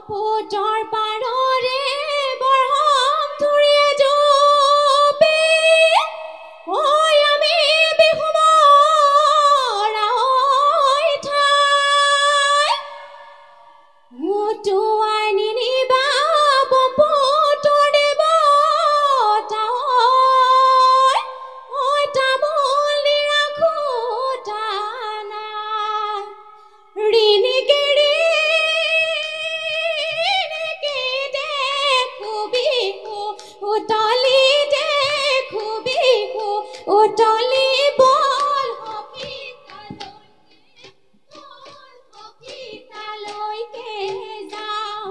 পুতৰ পাৰৰে বৰহম ধুৰিয়ে জপে ঐ আমি বিহু মৰা ঐ ঠাই উটুৱাই নিনিবা পুতৰ দেৱতা ঐ তামোল ৰাখোতা নাই ঋণিকে উতলি দেখো বিহু উতলি বল হকিতালৈকে যাওঁ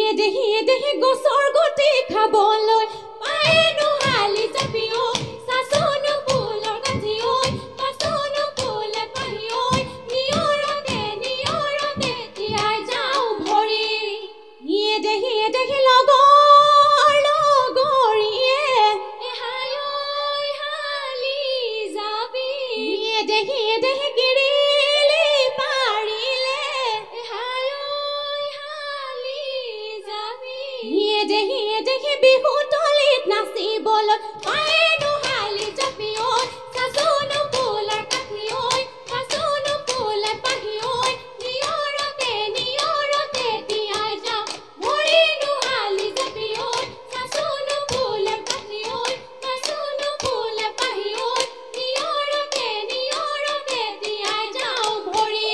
হিয়ে দেহি গছৰ গুটি খাবলৈ পায়ে নোহালি জাপি ঐ চাচোনো ফুলৰ কাঠি ঐ পাচোনো ফুলে পাহি ঐ নিয়ৰতে তিয়াই যাওঁ ভৰি হিয়ে দেহি লগৰীয়ে এহাই ঐ হালি যাবি হিয়ে দেহি গিৰিলি পাৰিলে এহাই ঐ হালি যাবি হিয়ে দেহি বিহু তলিত নাচিবলৈ পায়ে নোহালি জাপি ঐ চাচোনো ফুলৰ কাঠি ঐ পাচোনো ফুলে পাহি ঐ নিয়ৰতে তিয়াই যাওঁ ভৰি নোহালি জাপি ঐ চাচোনো ফুলৰ কাঠি ঐ পাচোনো ফুলে পাহি ঐ নিয়ৰতে তিয়াই যাওঁ ভৰি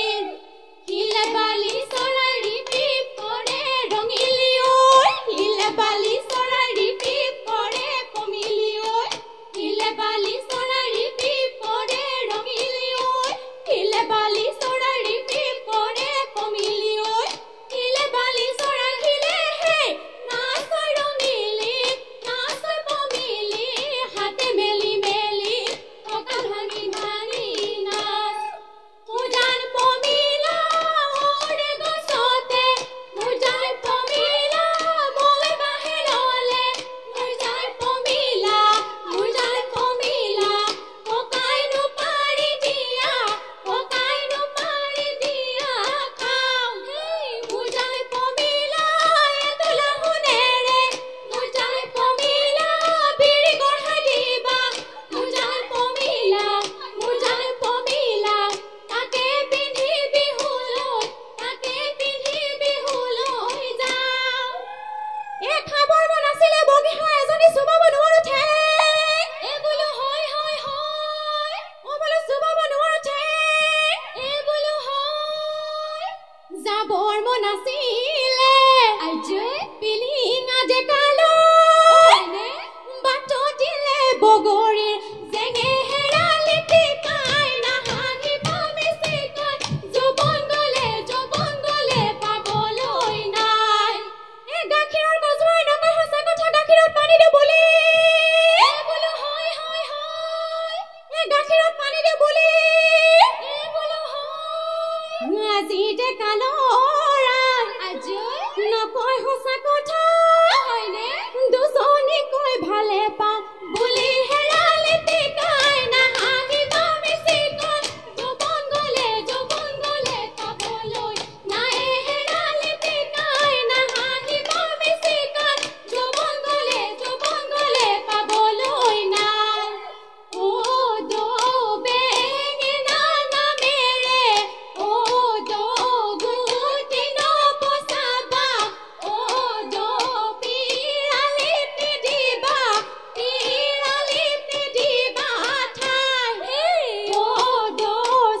শিলে বালি চৰাই ৰিপি পৰে ৰঙিলি ঐ শিলে বালি চৰাই ৰিপি পৰে কমিলি ঐ শিলে বালি চৰাই ৰিপি পৰে ৰঙিলি ঐ শিলে বালি চৰাই ৰিপি পৰে কমিলি ঐ শিলে বালি চৰাই শিলে হে নাচৈ ৰঙিলি নাচৈ কমিলি হাতে মেলি কঁকাল ভাঙি নাচ উজান পমিলা ওৰে গছতে উজান পমিলা মই বাহিৰলে উজান পমিলা ককাই নোপাৰি দিয়া খাওঁ উজান পমিলা এতোলা সোণেৰে উজান পমিলা বিৰি গঢ়াই দিবা উজান পমিলা তাকে পিন্ধি বিহুলৈ যাওঁ খাবৰ মন আছিলে বগীহা এজনী চুবাব নোৱাৰো ঠেং বোলো হয় বোলো চুবাব নোৱাৰো ঠেং বোলো হয় যাবৰ মন আছিলে পিলিঙা ডেকালৈ বাটত দিলে বগৰীৰ জেঙে হেৰালি টিকাই নাহাঁহিব বেছিকৈ যৌৱন গলে পাবলৈ নাই গাখীৰৰ গছৰ নকয় সঁচা কথা গাখীৰত পানী দিওঁ বুলি বোলো হয় গাখীৰত পানী দিওঁ বুলি বোলো হয় আজি ডেকা ল'ৰা নকয় সঁচা কথা দুজনী কৈ ভালে পাওঁ বুলি হেৰালি টিকাই নাহাঁহিব বেছিকৈ যৌৱন গলে পাবলৈ নাই হেৰালি টিকাই নাহাঁহিব বেছিকৈ যৌৱন গলে পাবলৈ নাই ও দো বেঙেনা নামেৰে ও দো গুটি নপচাবা ও দো পিৰালিত নিদিবা ঠাই ও দো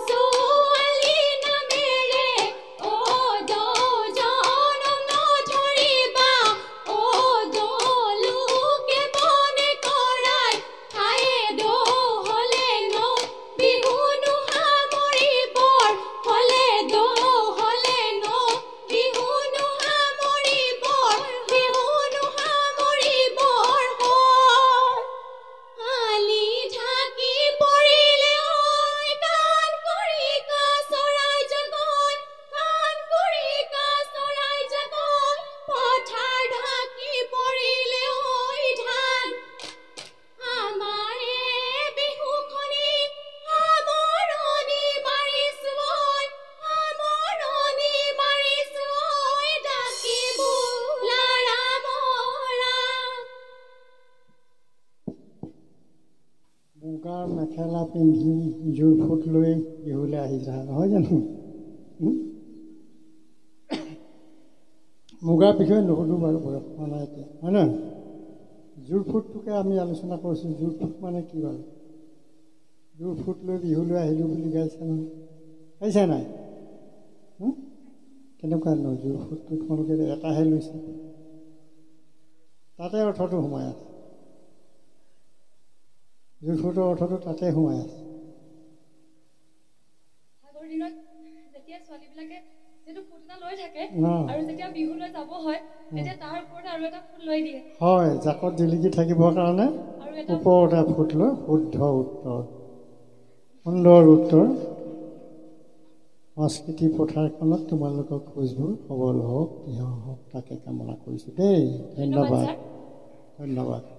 ছোৱালী নামেৰে ও দো জনম নধৰিবা ও দো লোকে বনে কৰাই ঠায়ে দো হ'লে নো বিহু নোসামৰিবৰ হ'লে নো বিহু নোসামৰিবৰ আলি ঢাকি পৰিলে ঐ কাণ কৰি কা চৰাই জগত পথাৰ ঢাকি পৰিলে ঐ ধান আমাৰে বিহুখনি সামৰণি মাৰিছো ঐ ডাকি বোলাৰা মৰা মুগাৰ মেখেলা পিন্ধি জোৰ ফুট লৈ বিহুলৈ আহিছা নহয় জানো মুগাৰ বিষয়ে নুসুধোঁ বাৰু বয়স হোৱা নাই এতিয়া হয় নহয় জোৰ ফুটটোকে আমি আলোচনা কৰিছোঁ জোৰ ফুট মানে কি বাৰু জোৰ ফুট লৈ বিহুলৈ আহিলোঁ বুলি গাইছে নহয় গাইছে নাই কেনেকুৱা জোৰ ফুটটো তোমালোকে এটাহে লৈছে তাতে অৰ্থটো সোমাই আছে জোৰ ফুটৰ অৰ্থটো তাতে সোমাই আছে আগৰ দিনত যেতিয়া ছোৱালীবিলাকে যেটো ফুট এটা লৈ থাকে ন আৰু যেতিয়া বিহুলৈ যাব হয় তেতিয়া তাৰ ওপৰত আৰু এটা ফুট লৈ দিয়ে হয় জাকত জিলিকি থাকিবৰ কাৰণে আৰু এটা ওপৰতে ফুট লৈ শুদ্ধ উত্তৰ সুন্দৰ উত্তৰ সংস্কৃতি পথাৰখনত তোমালোকৰ খোজবোৰ সবল হওক দৃঢ় হওক তাকে কামনা কৰিছোঁ দেই ধন্যবাদ ধন্যবাদ